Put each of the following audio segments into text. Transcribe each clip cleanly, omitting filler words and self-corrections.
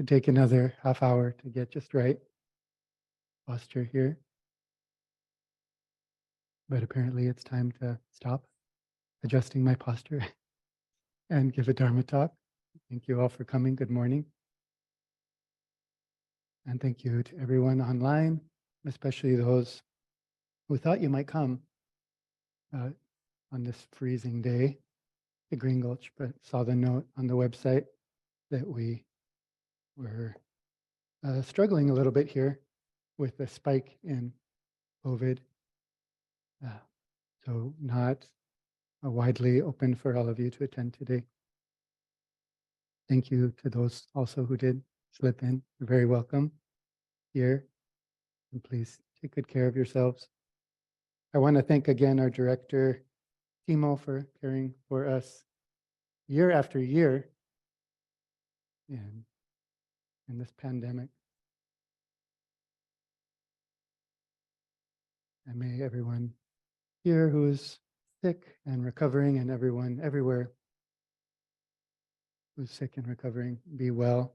Could take another half hour to get just right posture here. But apparently it's time to stop adjusting my posture and give a Dharma talk. Thank you all for coming. Good morning. And thank you to everyone online, especially those who thought you might come on this freezing day to Green Gulch, but saw the note on the website that we were struggling a little bit here with the spike in COVID. So not widely open for all of you to attend today. Thank you to those also who did slip in. You're very welcome here. And please take good care of yourselves. I want to thank again our director, Timo, for caring for us year after year in this pandemic. And may everyone here who is sick and recovering, and everyone everywhere who's sick and recovering, be well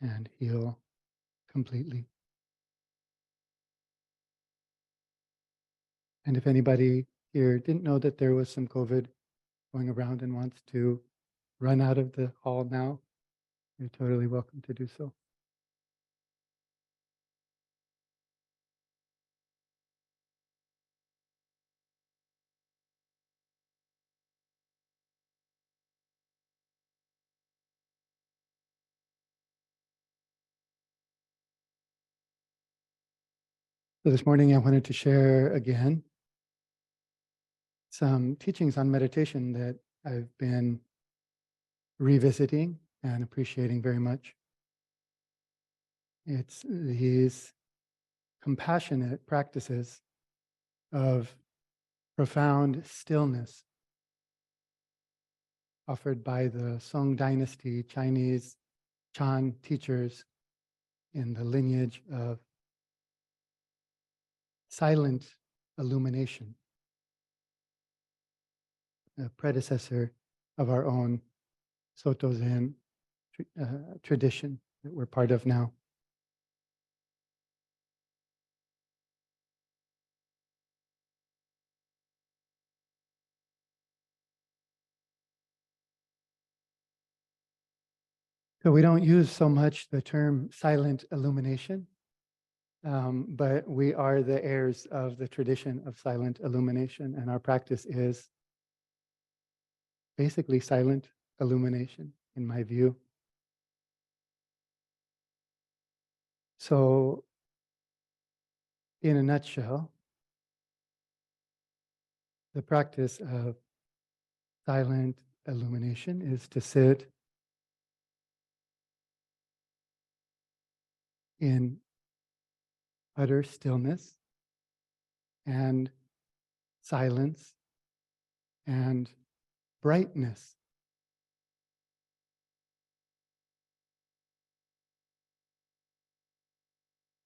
and heal completely. And if anybody here didn't know that there was some COVID going around and wants to run out of the hall now, you're totally welcome to do so. So this morning I wanted to share again some teachings on meditation that I've been revisiting and appreciating very much. It's these compassionate practices of profound stillness offered by the Song Dynasty Chinese Chan teachers in the lineage of silent illumination, a predecessor of our own Soto Zen tradition that we're part of now. So we don't use so much the term silent illumination, but we are the heirs of the tradition of silent illumination, and our practice is basically silent illumination, in my view. So, in a nutshell, the practice of silent illumination is to sit in utter stillness and silence and brightness.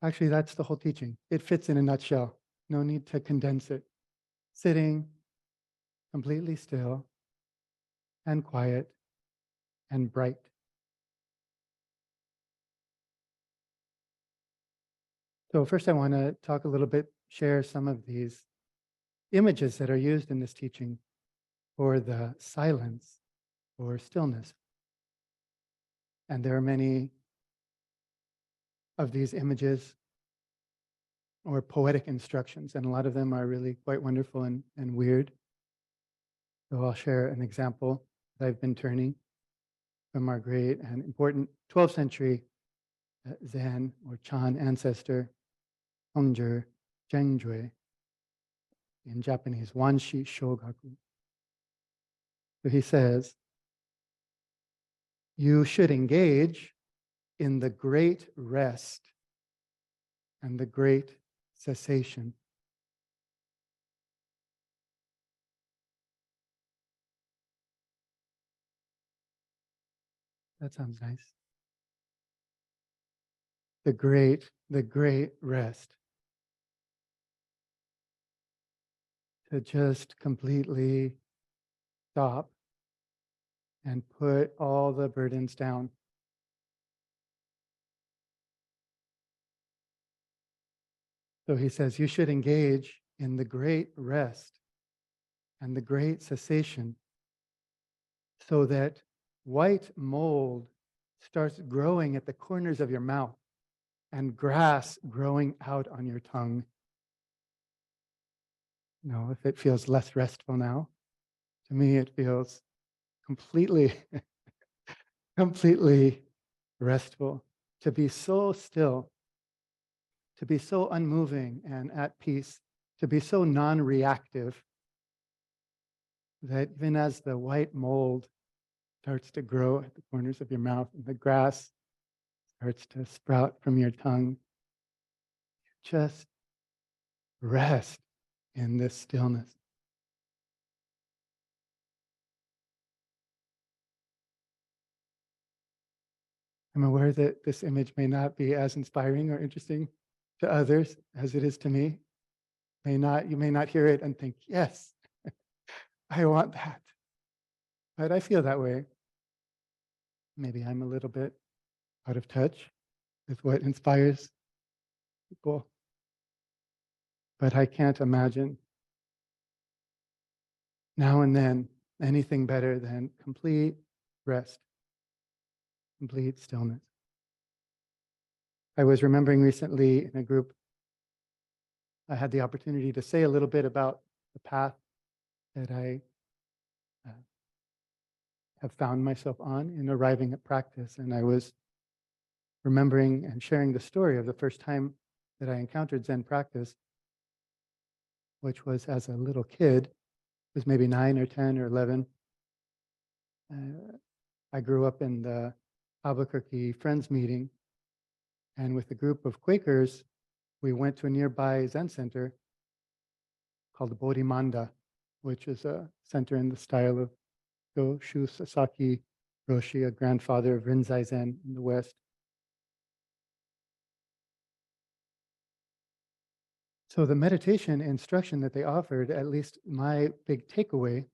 Actually, that's the whole teaching. It fits in a nutshell. No need to condense it. Sitting completely still and quiet and bright. So first I want to talk a little bit, share some of these images that are used in this teaching for the silence or stillness. And there are many of these images or poetic instructions, and a lot of them are really quite wonderful and weird. So I'll share an example that I've been turning from our great and important 12th century Zen or Chan ancestor, Hongzhi Zhengjue, in Japanese, Wanshi Shogaku. So he says, you should engage in the great rest and the great cessation. That sounds nice. The great rest. To just completely stop and put all the burdens down. So he says, you should engage in the great rest and the great cessation so that white mold starts growing at the corners of your mouth and grass growing out on your tongue. If it feels less restful now, to me it feels completely, completely restful. To be so still, to be so unmoving and at peace, to be so non-reactive that even as the white mold starts to grow at the corners of your mouth and the grass starts to sprout from your tongue, just rest in this stillness. I'm aware that this image may not be as inspiring or interesting to others as it is to me. You may not hear it and think, yes, I want that. But I feel that way. Maybe I'm a little bit out of touch with what inspires people. But I can't imagine now and then anything better than complete rest, complete stillness. I was remembering recently in a group, I had the opportunity to say a little bit about the path that I have found myself on in arriving at practice. And I was remembering and sharing the story of the first time that I encountered Zen practice, which was as a little kid. It was maybe 9 or 10 or 11. I grew up in the Albuquerque Friends meeting, and with a group of Quakers, we went to a nearby Zen center called the Bodhimanda, which is a center in the style of Go-Shu Sasaki Roshi, a grandfather of Rinzai Zen in the West. So the meditation instruction that they offered, at least my big takeaway,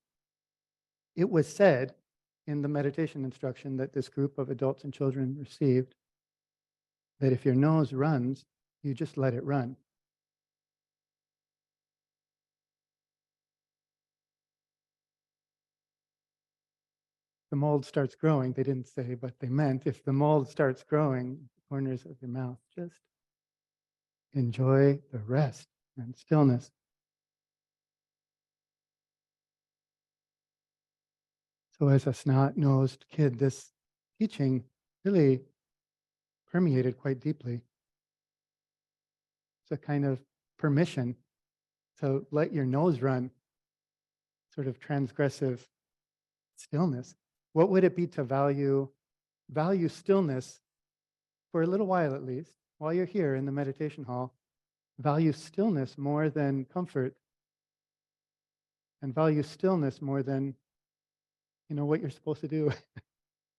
it was said in the meditation instruction that this group of adults and children received that if your nose runs, you just let it run. The mold starts growing, they didn't say, but they meant if the mold starts growing, the corners of your mouth, just enjoy the rest and stillness. So as a snot-nosed kid, this teaching really permeated quite deeply. It's a kind of permission to let your nose run, sort of transgressive stillness. What would it be to value stillness for a little while at least, while you're here in the meditation hall? Value stillness more than comfort, and value stillness more than what you're supposed to do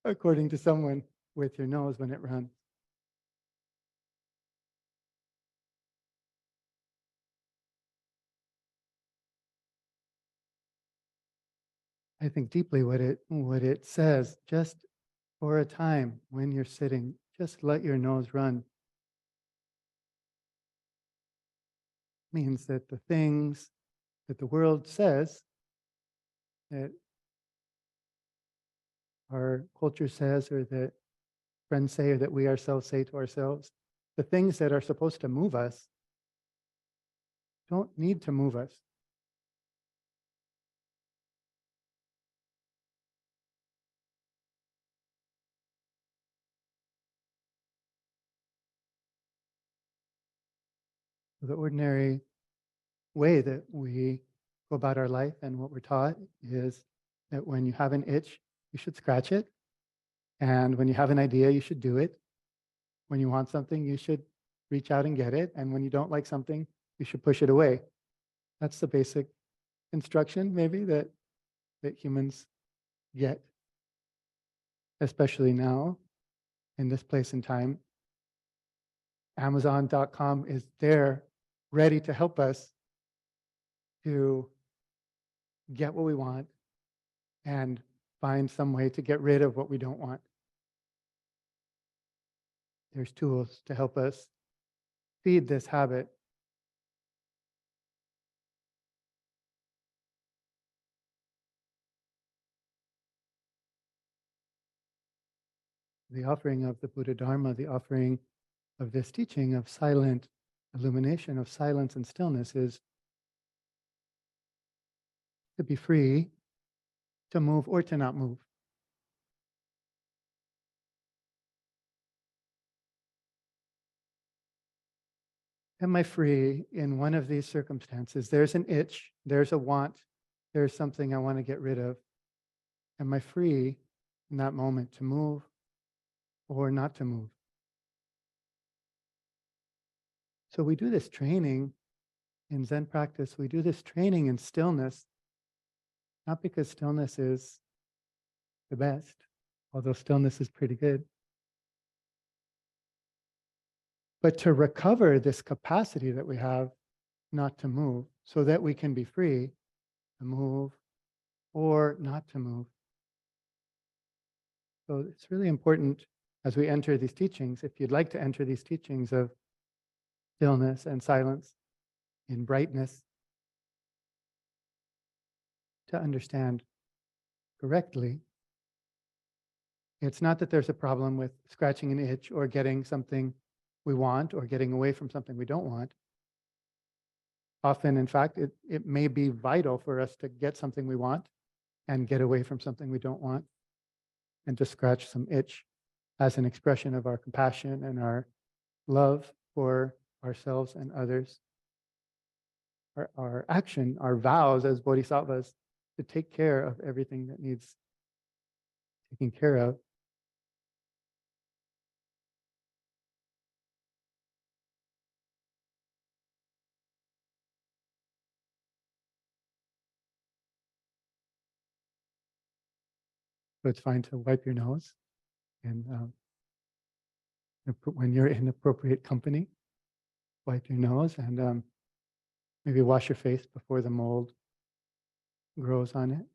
according to someone with your nose when it runs. I think deeply what it says, just for a time when you're sitting, just let your nose run. Means that the things that the world says, that our culture says, or that friends say, or that we ourselves say to ourselves, the things that are supposed to move us don't need to move us. The ordinary way that we go about our life and what we're taught is that when you have an itch, you should scratch it. And when you have an idea, you should do it. When you want something, you should reach out and get it. And when you don't like something, you should push it away. That's the basic instruction, maybe, that humans get, especially now in this place and time. Amazon.com is there ready to help us to get what we want and find some way to get rid of what we don't want. There's tools to help us feed this habit The offering of the Buddha Dharma, the offering of this teaching of silent illumination, of silence and stillness, is to be free to move or to not move. Am I free in one of these circumstances? There's an itch, there's a want, there's something I want to get rid of. Am I free in that moment to move or not to move? So we do this training in Zen practice. We do this training in stillness, not because stillness is the best, although stillness is pretty good, but to recover this capacity that we have not to move so that we can be free to move or not to move. So it's really important as we enter these teachings, if you'd like to enter these teachings of stillness and silence in brightness, to understand correctly, it's not that there's a problem with scratching an itch or getting something we want or getting away from something we don't want. Often, in fact, it may be vital for us to get something we want and get away from something we don't want, and to scratch some itch as an expression of our compassion and our love for ourselves and others. Our action, our vows as bodhisattvas to take care of everything that needs taking care of. So it's fine to wipe your nose, and when you're in appropriate company, wipe your nose and maybe wash your face before the mold grows on it.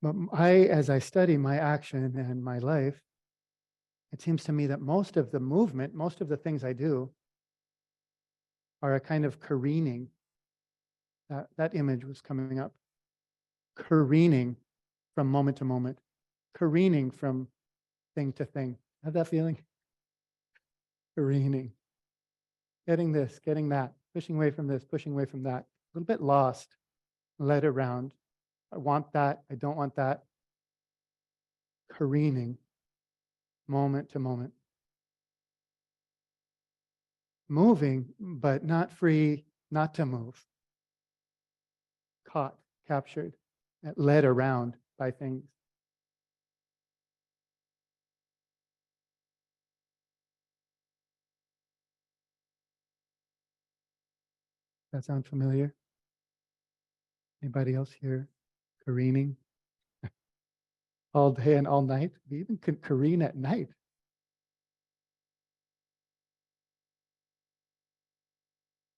But as I study my action and my life, it seems to me that most of the movement, most of the things I do are a kind of careening. That image was coming up. Careening from moment to moment, careening from thing to thing. Have that feeling? Careening. Getting this, getting that, pushing away from this, pushing away from that. A little bit lost, led around. I want that, I don't want that. Careening, moment to moment. Moving, but not free not to move. Caught, captured, led around by things. That sound familiar? Anybody else here careening? All day and all night? We even could careen at night.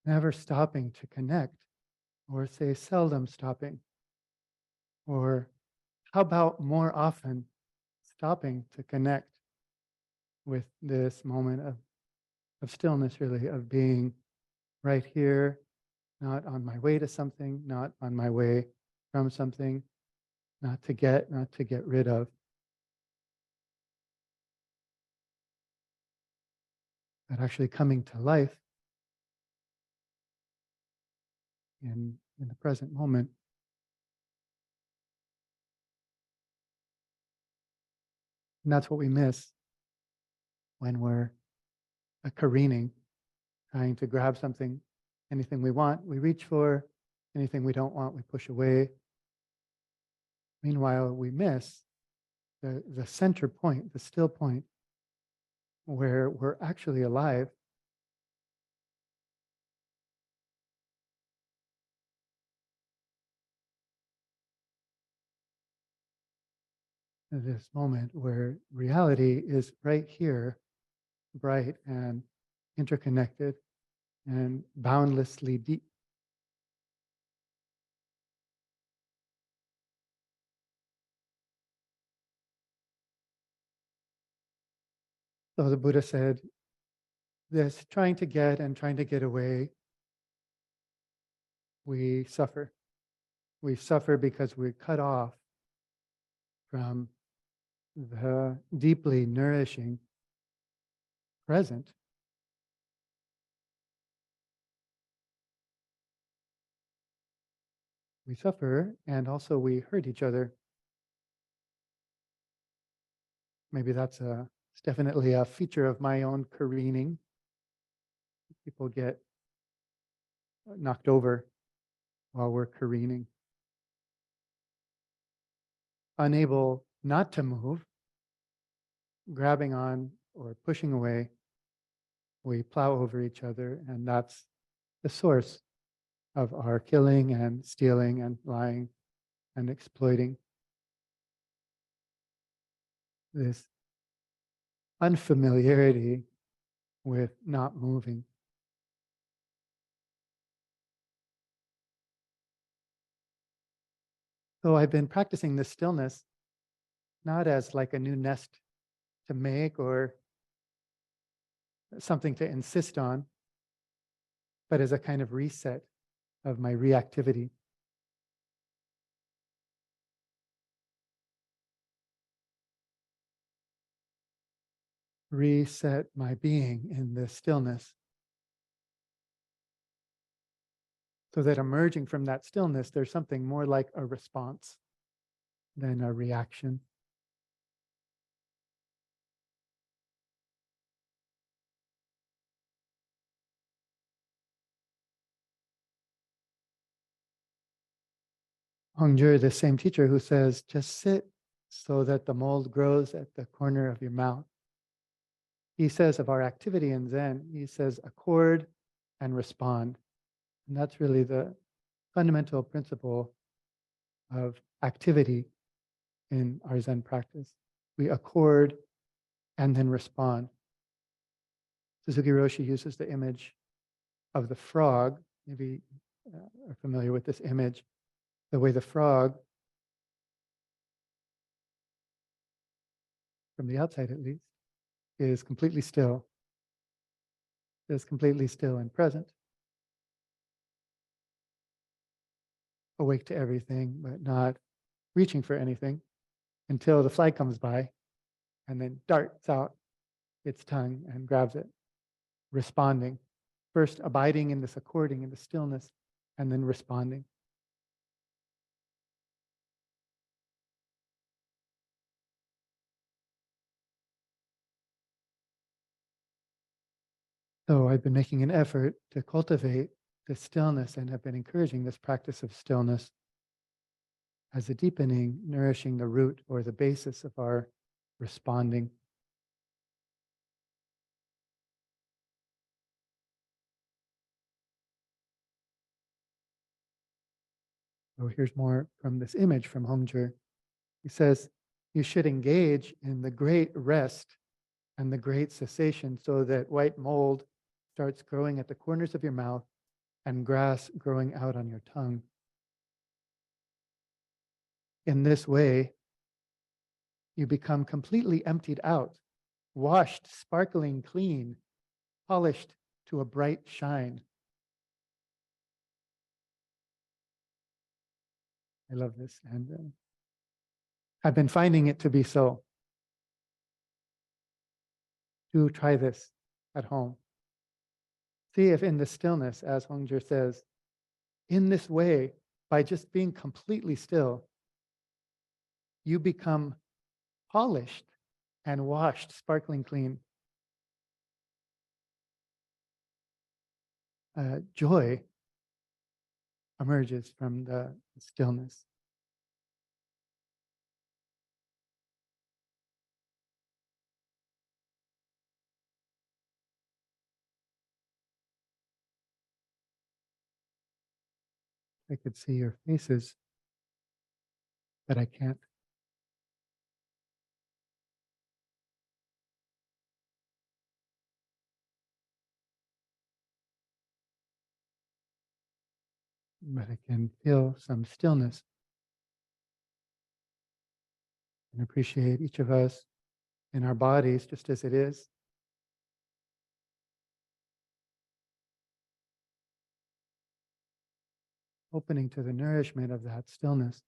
Never stopping to connect, or say seldom stopping. Or how about more often stopping to connect with this moment of stillness, really, of being right here, not on my way to something, not on my way from something, not to get rid of. But actually coming to life in the present moment. And that's what we miss when we're careening, trying to grab something, anything we want, we reach for, anything we don't want, we push away. Meanwhile, we miss the center point, the still point, where we're actually alive. This moment where reality is right here, bright and interconnected and boundlessly deep. So the Buddha said, this trying to get and trying to get away, we suffer. We suffer because we're cut off from the deeply nourishing present. We suffer and also we hurt each other. Maybe it's definitely a feature of my own careening. People get knocked over while we're careening. Unable not to move, grabbing on or pushing away, we plow over each other, and that's the source of our killing and stealing and lying and exploiting. This unfamiliarity with not moving. So I've been practicing this stillness not as like a new nest to make or something to insist on, but as a kind of reset of my reactivity. Reset my being in this stillness, so that emerging from that stillness, there's something more like a response than a reaction. Hongzhi, the same teacher who says, just sit so that the mold grows at the corner of your mouth. He says of our activity in Zen, he says accord and respond. And that's really the fundamental principle of activity in our Zen practice. We accord and then respond. Suzuki Roshi uses the image of the frog. Maybe are familiar with this image. The way the frog, from the outside at least, is completely still and present, awake to everything, but not reaching for anything until the fly comes by and then darts out its tongue and grabs it, responding. First abiding in this according, in the stillness, and then responding. So I've been making an effort to cultivate this stillness and have been encouraging this practice of stillness as a deepening, nourishing the root or the basis of our responding. So here's more from this image from Hongzhi. He says, you should engage in the great rest and the great cessation so that white mold starts growing at the corners of your mouth and grass growing out on your tongue. In this way, you become completely emptied out, washed, sparkling clean, polished to a bright shine. I love this, and I've been finding it to be so. Do try this at home. See if in the stillness, as Hongzhi says, in this way, by just being completely still, you become polished and washed, sparkling clean. Joy emerges from the stillness. I could see your faces, but I can't. But I can feel some stillness and appreciate each of us in our bodies just as it is. opening to the nourishment of that stillness.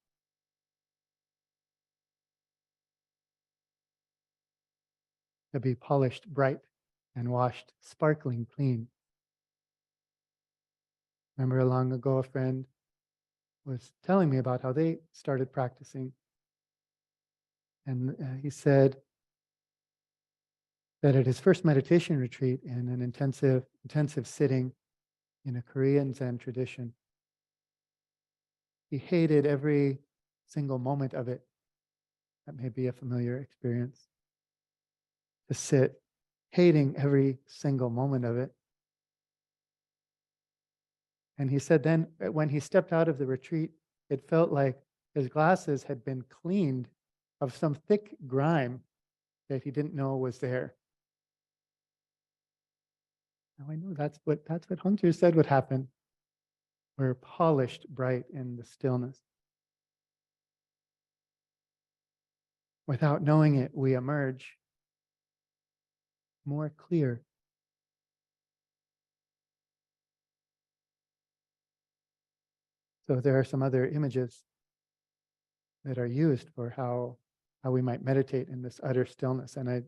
To be polished bright and washed sparkling clean. Remember long ago a friend was telling me about how they started practicing. And he said that at his first meditation retreat in an intensive sitting in a Korean Zen tradition, he hated every single moment of it. That may be a familiar experience. To sit, hating every single moment of it. And he said then when he stepped out of the retreat, it felt like his glasses had been cleaned of some thick grime that he didn't know was there. Now I know that's what Hongzhi said would happen. We're polished bright in the stillness. Without knowing it, we emerge more clear. So there are some other images that are used for how we might meditate in this utter stillness. And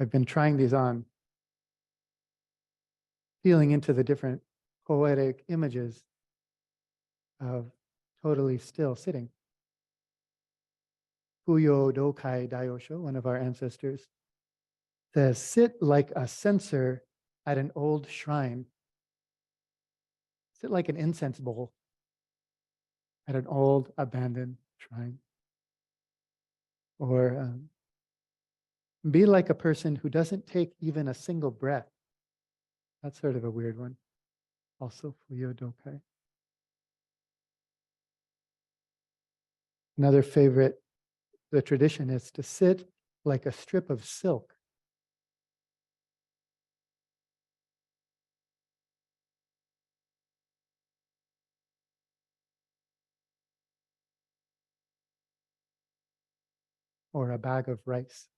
I've been trying these on, feeling into the different poetic images of totally still sitting. Fuyo Dokai Daiosho, one of our ancestors, says, sit like a censer at an old shrine. Sit like an incense bowl at an old abandoned shrine. Or be like a person who doesn't take even a single breath. That's sort of a weird one. Also, Fuyo Dokai. Another favorite, the tradition is to sit like a strip of silk. Or a bag of rice.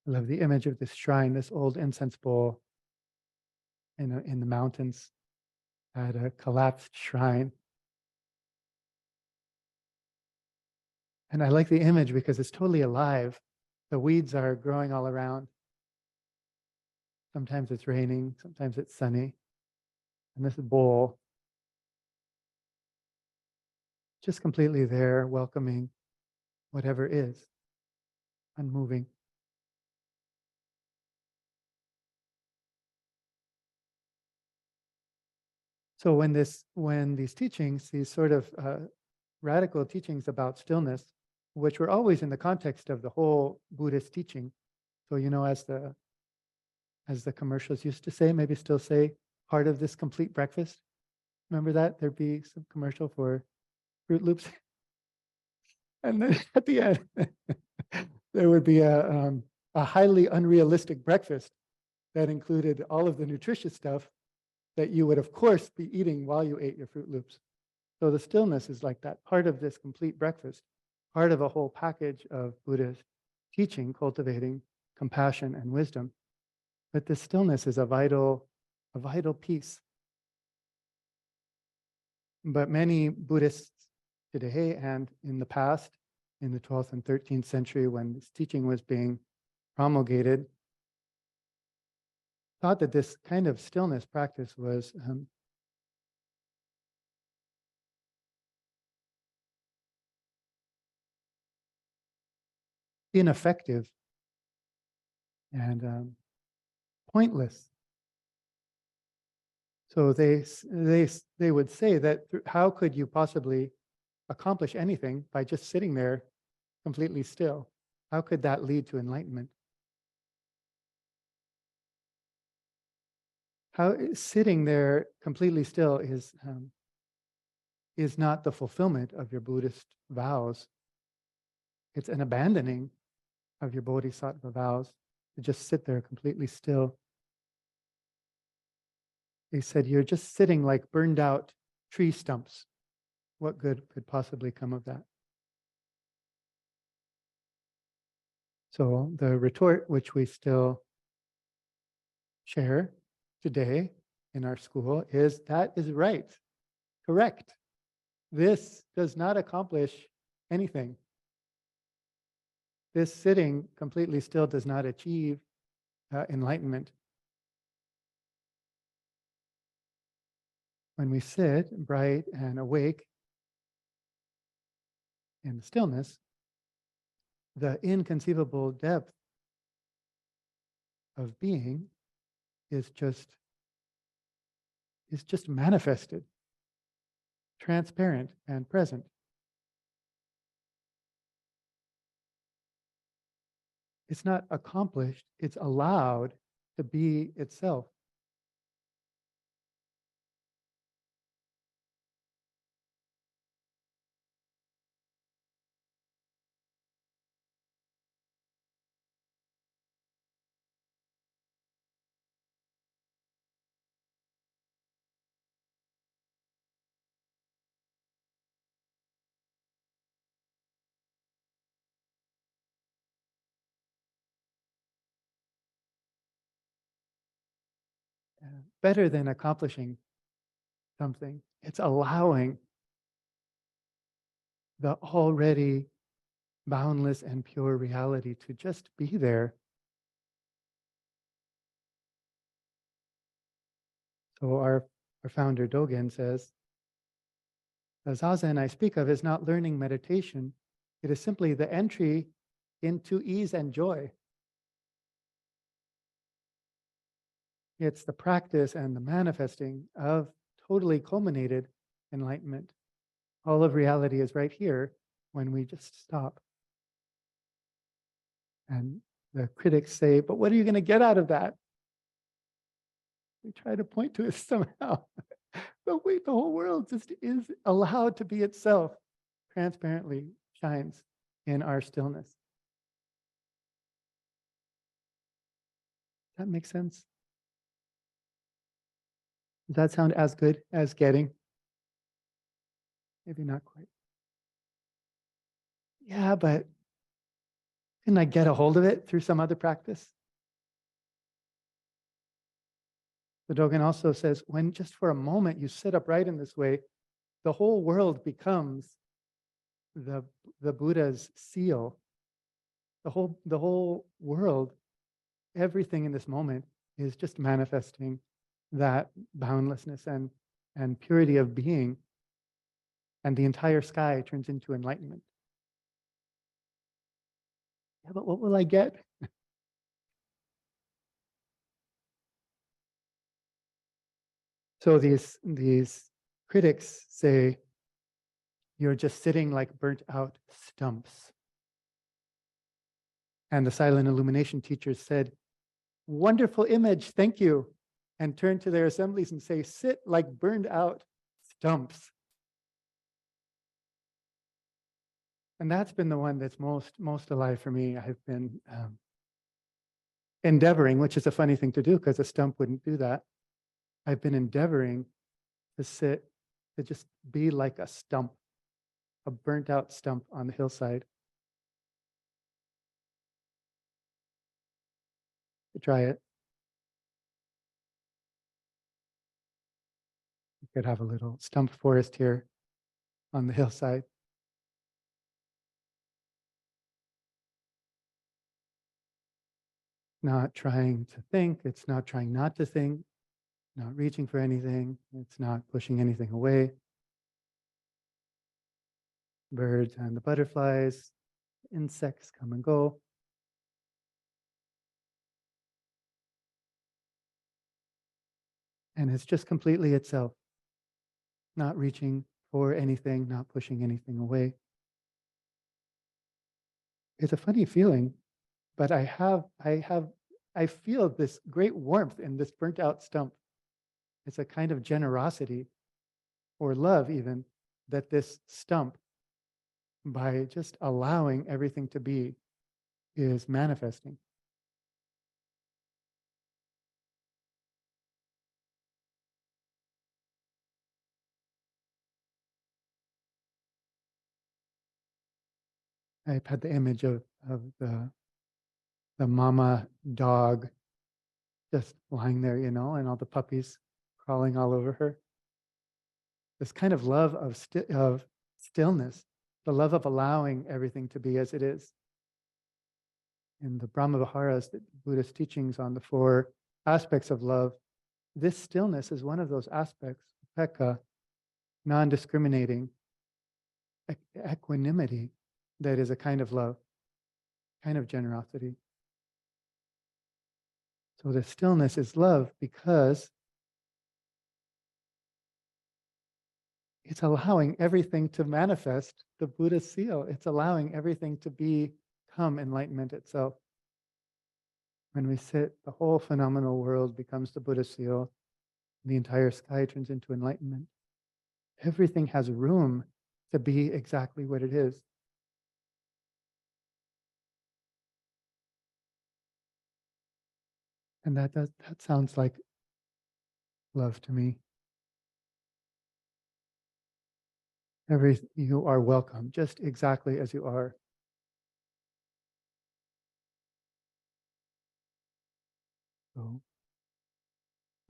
I love the image of this shrine, this old incense bowl in the mountains at a collapsed shrine. And I like the image because it's totally alive. The weeds are growing all around. Sometimes it's raining, sometimes it's sunny. And this bowl, just completely there, welcoming whatever is, unmoving. So when these teachings, these sort of radical teachings about stillness, which were always in the context of the whole Buddhist teaching. So, as the commercials used to say, maybe still say, part of this complete breakfast. Remember that? There'd be some commercial for Fruit Loops. And then at the end, there would be a highly unrealistic breakfast that included all of the nutritious stuff that you would, of course, be eating while you ate your Fruit Loops. So the stillness is like that, part of this complete breakfast, part of a whole package of Buddhist teaching, cultivating compassion and wisdom. But this stillness is a vital piece. But many Buddhists today and in the past, in the 12th and 13th century, when this teaching was being promulgated, thought that this kind of stillness practice was ineffective and pointless. So they would say that how could you possibly accomplish anything by just sitting there completely still? How could that lead to enlightenment? How sitting there completely still is not the fulfillment of your Buddhist vows. It's an abandoning of your bodhisattva vows to just sit there completely still. They said you're just sitting like burned out tree stumps. What good could possibly come of that? So the retort, which we still share today in our school, is that is right, correct. This does not accomplish anything. This sitting completely still does not achieve enlightenment. When we sit bright and awake in stillness, the inconceivable depth of being is just manifested, transparent and present. It's not accomplished, it's allowed to be itself. Better than accomplishing something, it's allowing the already boundless and pure reality to just be there. So our founder Dogen says, the Zazen I speak of is not learning meditation. It is simply the entry into ease and joy. It's the practice and the manifesting of totally culminated enlightenment. All of reality is right here when we just stop. And the critics say, but what are you going to get out of that? We try to point to it somehow. But wait, the whole world just is allowed to be itself, transparently shines in our stillness. Does that make sense? Does that sound as good as getting? Maybe not quite. Yeah, but can I get a hold of it through some other practice? The Dogen also says, when just for a moment you sit upright in this way, the whole world becomes the Buddha's seal. The whole world, everything in this moment is just manifesting that boundlessness and purity of being, and the entire sky turns into enlightenment. Yeah, but what will I get? So these critics say you're just sitting like burnt out stumps. And the silent illumination teachers said, wonderful image, thank you. And turn to their assemblies and say, sit like burned out stumps. And that's been the one that's most alive for me. I've been endeavoring, which is a funny thing to do because a stump wouldn't do that. I've been endeavoring to sit, to just be like a stump, a burnt out stump on the hillside. Try it. You could have a little stump forest here on the hillside. Not trying to think, it's not trying not to think, not reaching for anything, it's not pushing anything away. Birds and the butterflies, insects come and go. And it's just completely itself, not reaching for anything, not pushing anything away. It's a funny feeling, but I feel this great warmth in this burnt out stump. It's a kind of generosity or love even that this stump, by just allowing everything to be, is manifesting. I've had the image of the mama dog just lying there, and all the puppies crawling all over her. This kind of love of stillness, the love of allowing everything to be as it is. In the Brahma Viharas, the Buddhist teachings on the 4 aspects of love, this stillness is one of those aspects, upekkha, non-discriminating, equanimity, that is a kind of love, kind of generosity. So the stillness is love because it's allowing everything to manifest the Buddha's seal. It's allowing everything to become enlightenment itself. When we sit, the whole phenomenal world becomes the Buddha's seal. The entire sky turns into enlightenment. Everything has room to be exactly what it is. And that sounds like love to me. You are welcome, just exactly as you are. So,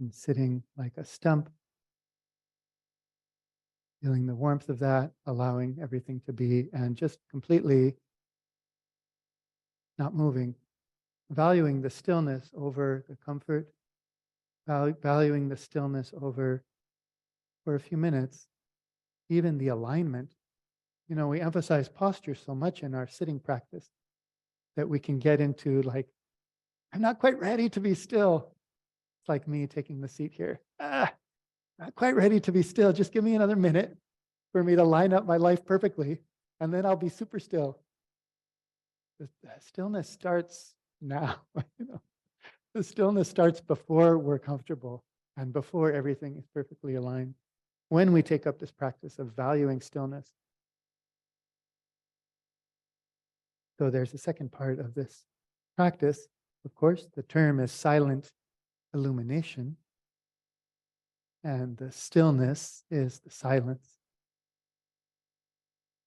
I'm sitting like a stump, feeling the warmth of that, allowing everything to be, and just completely not moving, valuing the stillness over the comfort, valuing the stillness over, for a few minutes, even the alignment. We emphasize posture so much in our sitting practice that we can get into like, I'm not quite ready to be still. It's like me taking the seat here. Not quite ready to be still. Just give me another minute for me to line up my life perfectly, and then I'll be super still. The stillness starts now. The stillness starts before we're comfortable and before everything is perfectly aligned. When we take up this practice of valuing stillness. So there's a second part of this practice. Of course, the term is silent illumination, and the stillness is the silence,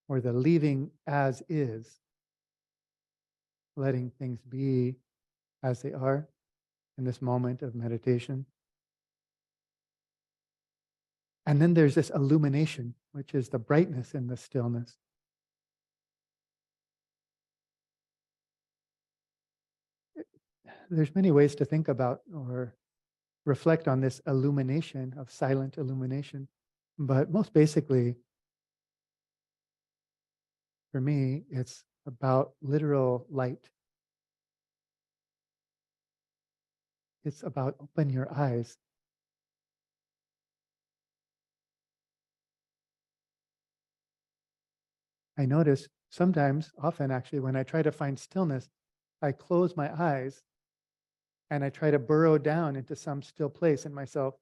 or the leaving as is, letting things be as they are in this moment of meditation. And then there's this illumination, which is the brightness in the stillness. There's many ways to think about or reflect on this illumination of silent illumination. But most basically, for me, it's about literal light. It's about open your eyes. I notice sometimes, often actually, when I try to find stillness, I close my eyes and I try to burrow down into some still place in myself.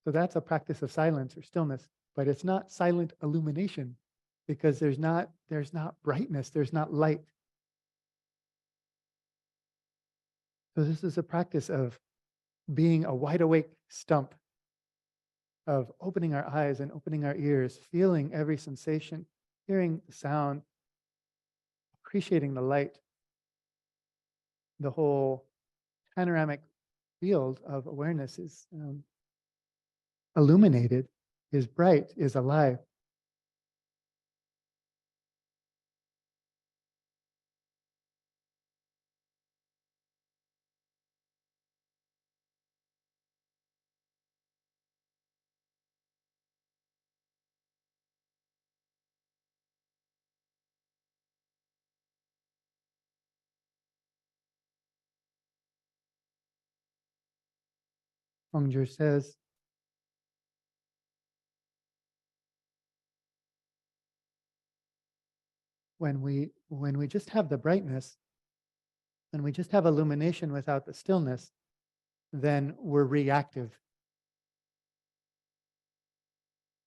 So that's a practice of silence or stillness, but it's not silent illumination because there's not brightness, there's not light. So this is a practice of being a wide awake stump, of opening our eyes and opening our ears, feeling every sensation, hearing the sound, appreciating the light. The whole panoramic field of awareness is illuminated, is bright, is alive. Hongzhi says, when we just have the brightness, when we just have illumination without the stillness, then we're reactive.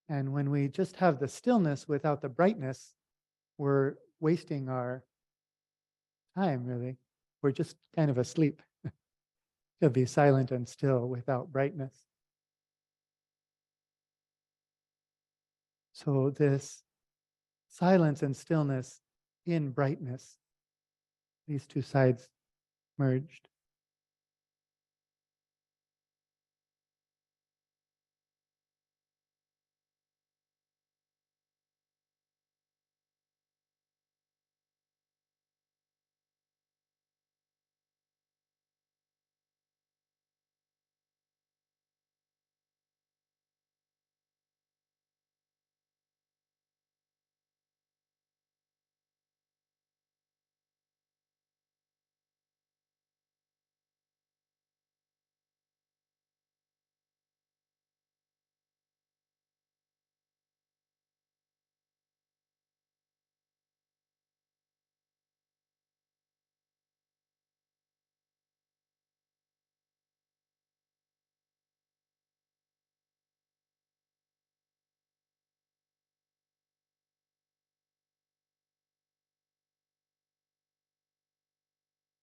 And when we just have the stillness without the brightness, we're wasting our time, really. We're just kind of asleep to be silent and still without brightness. So this silence and stillness in brightness. These two sides merged.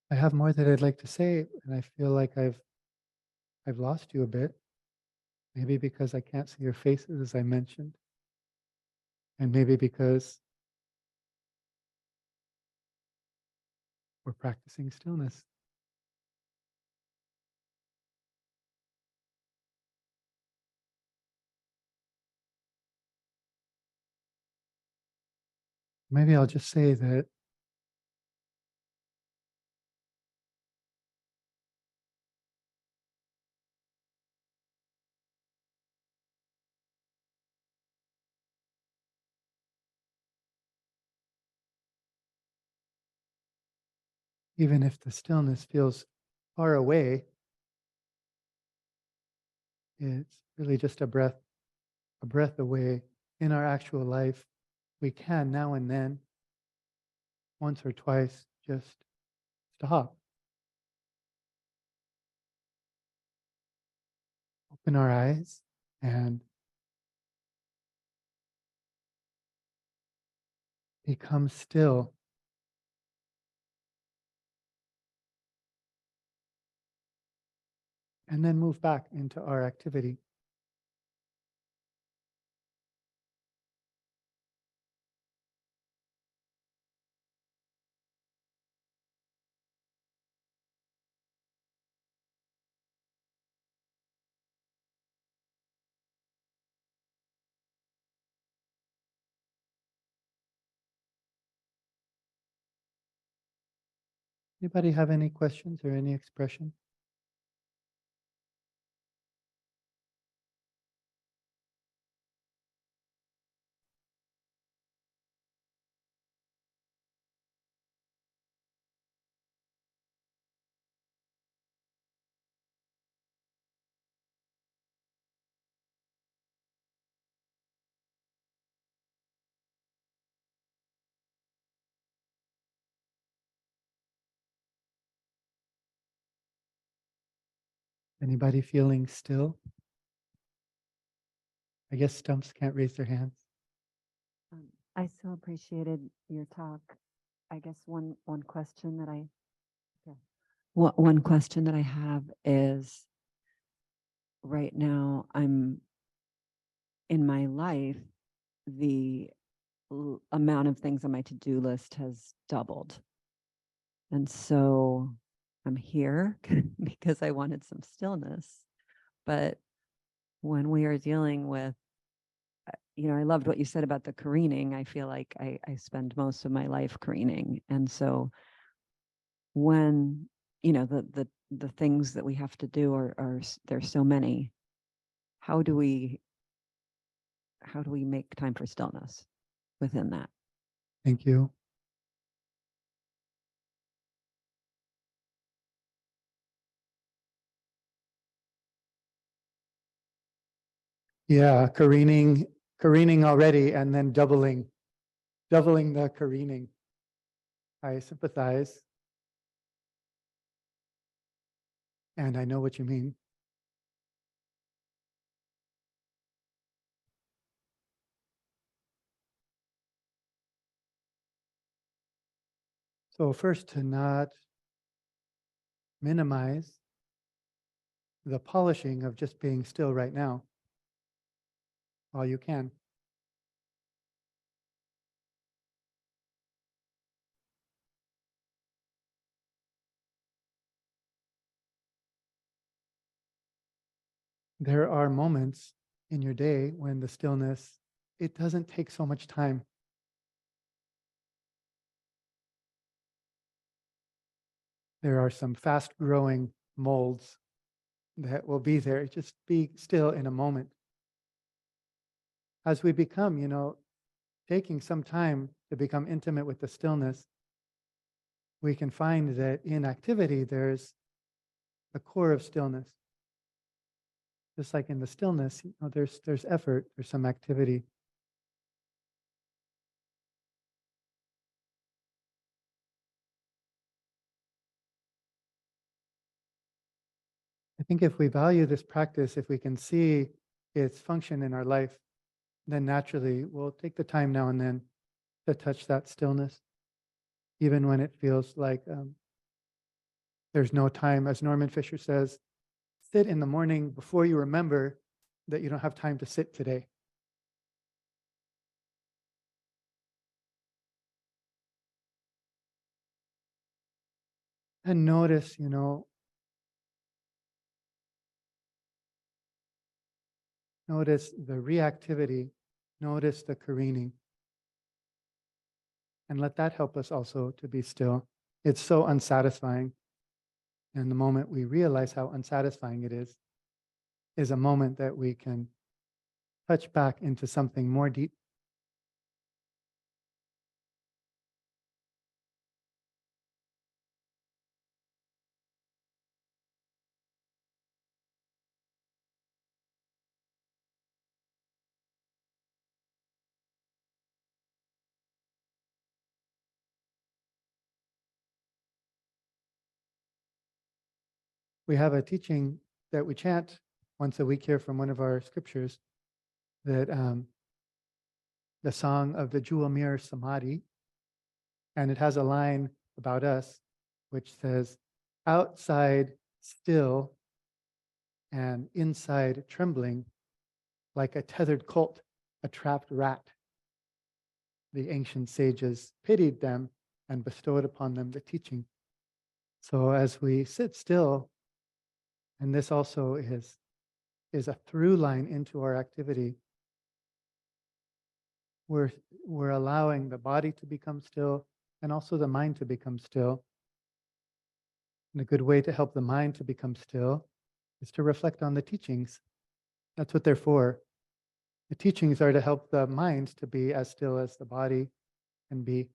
I have more that I'd like to say, and I feel like I've lost you a bit. Maybe because I can't see your faces, as I mentioned, and maybe because we're practicing stillness. Maybe I'll just say that even if the stillness feels far away, it's really just a breath away. In our actual life, we can now and then, once or twice, just stop, open our eyes, and become still. And then move back into our activity. Anybody have any questions or any expression? Anybody feeling still? I guess stumps can't raise their hands. I so appreciated your talk. I guess one question that one question that I have is, right now I'm in my life, the amount of things on my to-do list has doubled. And so I'm here because I wanted some stillness. But when we are dealing with, I loved what you said about the careening. I feel like I spend most of my life careening. And so when, the things that we have to do are there's so many, how do we make time for stillness within that? Thank you. Yeah, careening already, and then doubling the careening. I sympathize, and I know what you mean. So first, to not minimize the polishing of just being still right now, all you can. there are moments in your day when the stillness, it doesn't take so much time. There are some fast-growing molds that will be there. Just be still in a moment. As we become, taking some time to become intimate with the stillness, we can find that in activity, there's a core of stillness. Just like in the stillness, there's effort, there's some activity. I think if we value this practice, if we can see its function in our life, then naturally we'll take the time now and then to touch that stillness, even when it feels like there's no time. As Norman Fisher says, sit in the morning before you remember that you don't have time to sit today. And notice, notice the reactivity, notice the careening. And let that help us also to be still. It's so unsatisfying. And the moment we realize how unsatisfying it is a moment that we can touch back into something more deep. We have a teaching that we chant once a week here from one of our scriptures, that the song of the jewel mirror samadhi, and it has a line about us which says, outside still and inside trembling, like a tethered colt, a trapped rat. The ancient sages pitied them and bestowed upon them the teaching. So as we sit still, and this also is a through line into our activity, we're allowing the body to become still and also the mind to become still. And a good way to help the mind to become still is to reflect on the teachings. That's what they're for. The teachings are to help the mind to be as still as the body can be.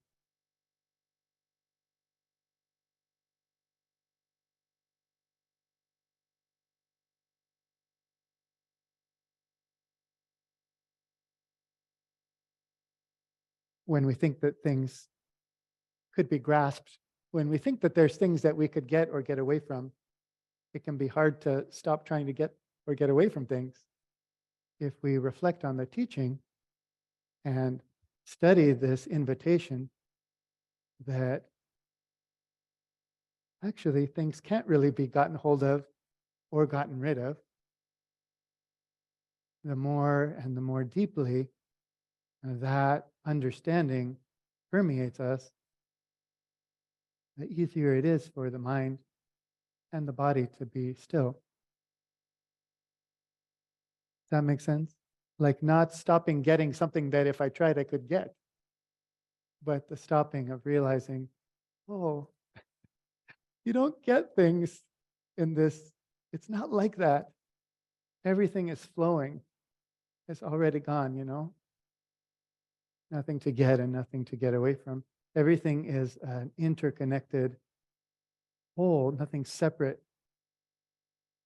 When we think that things could be grasped, when we think that there's things that we could get or get away from, it can be hard to stop trying to get or get away from things. If we reflect on the teaching and study this invitation that actually things can't really be gotten hold of or gotten rid of, the more and the more deeply that understanding permeates us, the easier it is for the mind and the body to be still. Does that make sense? Like not stopping getting something that if I tried I could get, but the stopping of realizing, oh, you don't get things in this. It's not like that. Everything is flowing. It's already gone, Nothing to get and nothing to get away from. Everything is an interconnected whole, nothing separate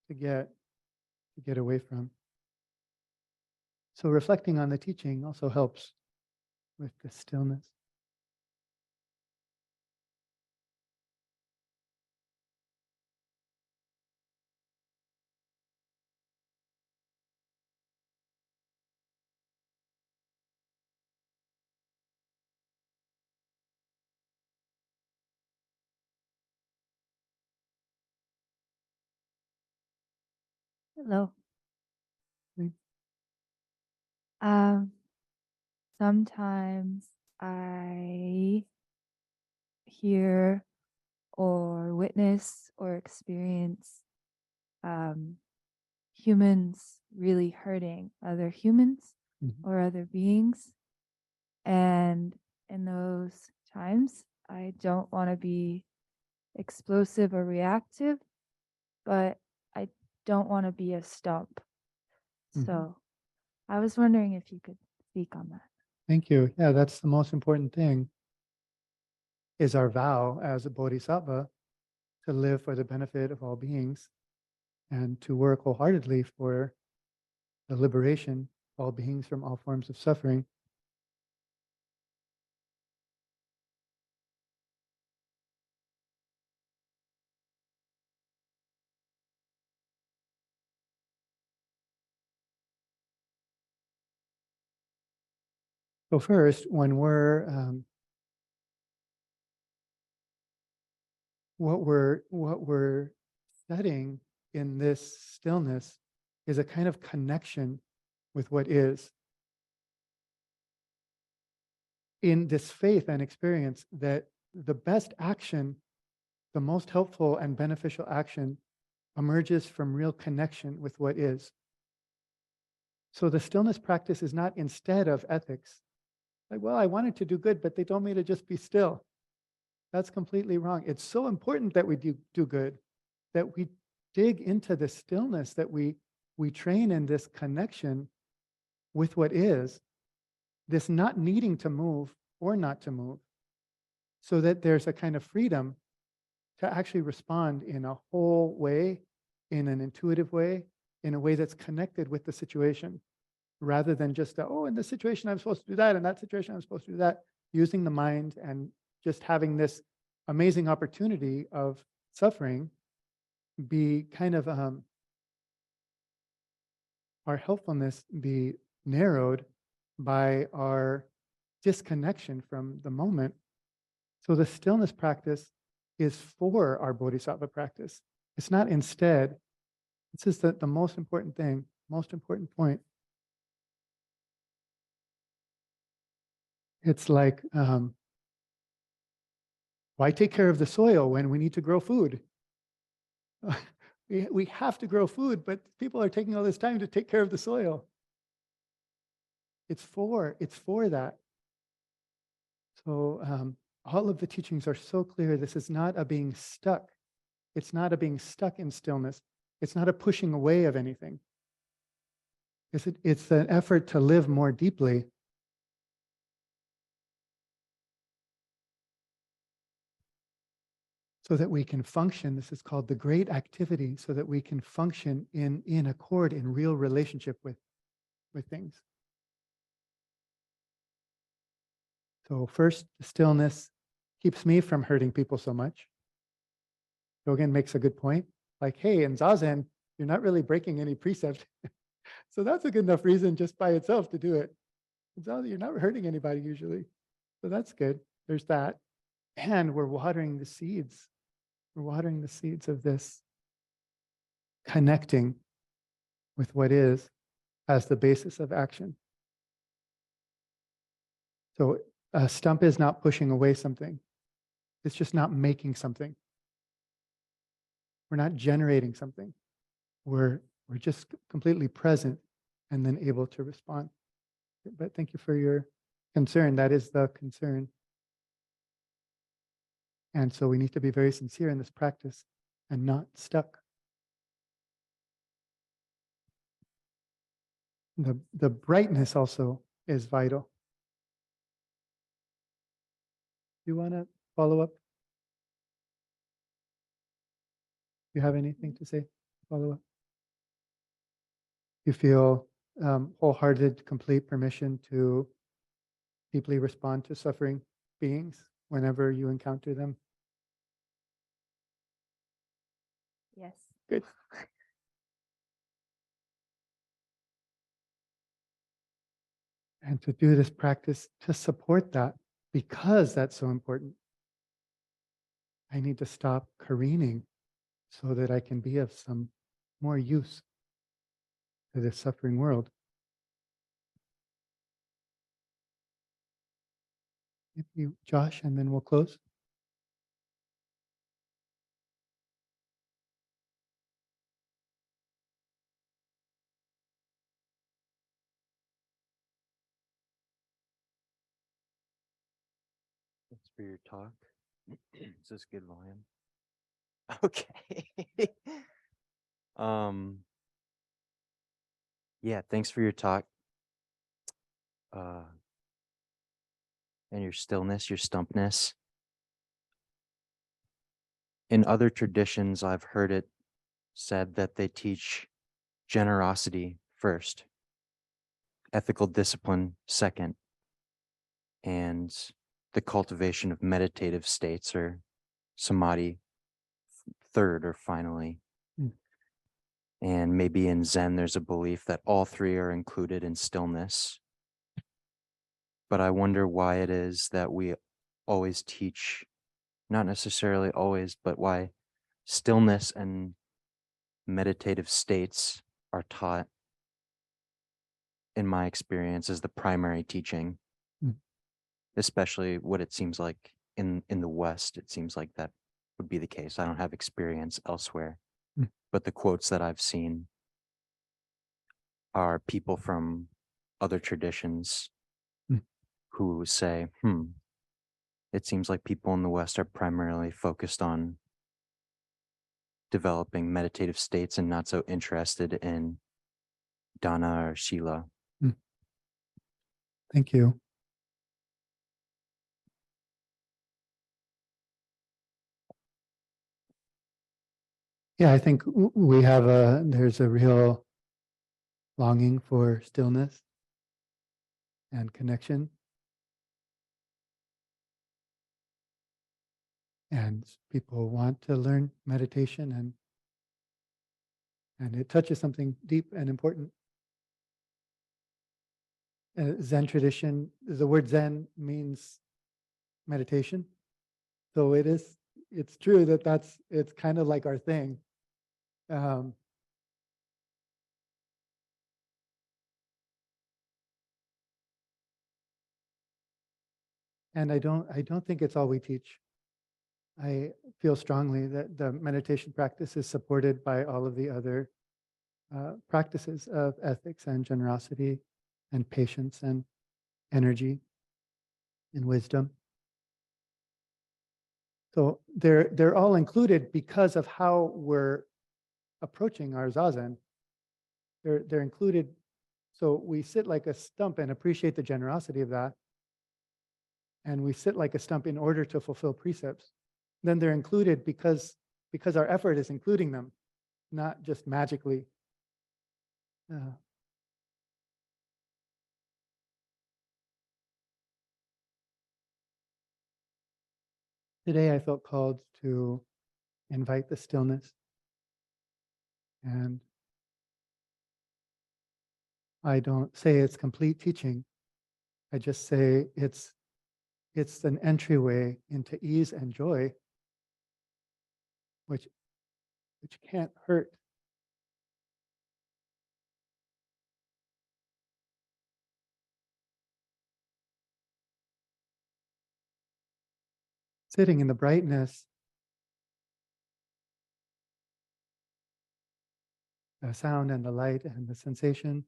to get away from. So reflecting on the teaching also helps with the stillness. Hello. Mm. Sometimes I hear or witness or experience humans really hurting other humans Mhm. or other beings. And in those times, I don't want to be explosive or reactive, but I don't want to be a stump. Mhm. So I was wondering if you could speak on that. Thank you. Yeah, that's the most important thing, is our vow as a bodhisattva to live for the benefit of all beings and to work wholeheartedly for the liberation of all beings from all forms of suffering. So first, when what we're studying in this stillness is a kind of connection with what is, in this faith and experience that the best action, the most helpful and beneficial action, emerges from real connection with what is. So the stillness practice is not instead of ethics. Like, well, I wanted to do good, but they told me to just be still. That's completely wrong. It's so important that we do good, that we dig into the stillness, that we train in this connection with what is, this not needing to move or not to move, so that there's a kind of freedom to actually respond in a whole way, in an intuitive way, in a way that's connected with the situation, rather than just, oh, in this situation, I'm supposed to do that. In that situation, I'm supposed to do that. Using the mind and just having this amazing opportunity of suffering be kind of our helpfulness be narrowed by our disconnection from the moment. So the stillness practice is for our bodhisattva practice. It's not instead. This is the most important thing, most important point. It's like, why take care of the soil when we need to grow food? We have to grow food, but people are taking all this time to take care of the soil. It's for that. So all of the teachings are so clear. This is not a being stuck. It's not a being stuck in stillness. It's not a pushing away of anything. It's an effort to live more deeply. So that we can function. This is called the great activity, so that we can function in accord, in real relationship with things. So first, stillness keeps me from hurting people so much. Dogen makes a good point. Like, hey, in Zazen, you're not really breaking any precept. So that's a good enough reason just by itself to do it. In Zazen, you're not hurting anybody usually. So that's good. There's that. And we're watering the seeds. We're watering the seeds of this connecting with what is as the basis of action. So a stump is not pushing away something. It's just not making something. We're not generating something. We're just completely present and then able to respond. But thank you for your concern. That is the concern. And so we need to be very sincere in this practice and not stuck. The brightness also is vital. You want to follow up? You have anything to say? Follow up? You feel wholehearted, complete permission to deeply respond to suffering beings whenever you encounter them? Yes. Good. And to do this practice to support that, because that's so important. I need to stop careening so that I can be of some more use to this suffering world. If you, Josh, and then we'll close. for your talk. Is this good volume? Okay. um yeah, thanks for your talk. And your stillness, your stumpness. In other traditions, I've heard it said that they teach generosity first, ethical discipline second, and the cultivation of meditative states or samadhi third or finally. Mm. And maybe in Zen, there's a belief that all three are included in stillness. But I wonder why it is that we always teach, not necessarily always, but why stillness and meditative states are taught, in my experience, as the primary teaching, especially what it seems like in the West. It seems like that would be the case. I don't have experience elsewhere, but the quotes that I've seen are people from other traditions who say, it seems like people in the West are primarily focused on developing meditative states and not so interested in dana or shila. Thank you. Yeah, I think we have there's a real longing for stillness and connection. And people want to learn meditation, and it touches something deep and important. Zen tradition, the word Zen means meditation. So it's true that it's kind of like our thing. And I don't think it's all we teach. I feel strongly that the meditation practice is supported by all of the other practices of ethics and generosity and patience and energy and wisdom. So they're all included because of how we're approaching our zazen. They're included. So we sit like a stump and appreciate the generosity of that. And we sit like a stump in order to fulfill precepts. Then they're included because our effort is including them, not just magically. Today I felt called to invite the stillness. And I don't say it's complete teaching. I just say it's an entryway into ease and joy, which can't hurt. Sitting in the brightness, the sound and the light and the sensation,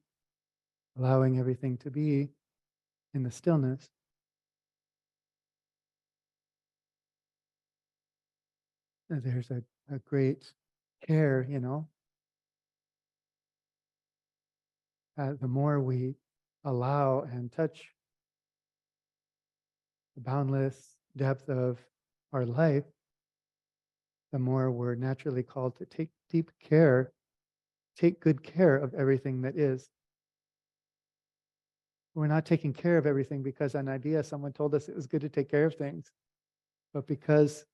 allowing everything to be in the stillness. There's a great care, the more we allow and touch the boundless depth of our life, the more we're naturally called to take deep care, take good care of everything that is. We're not taking care of everything because an idea someone told us it was good to take care of things, but because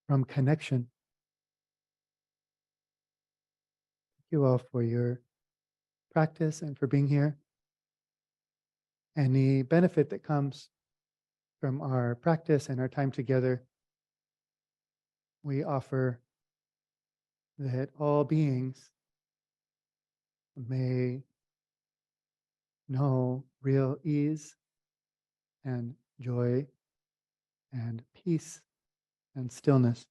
from connection. Thank you all for your practice and for being here. Any benefit that comes from our practice and our time together, we offer that all beings may know real ease and joy and peace and stillness.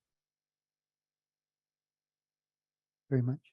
Very much.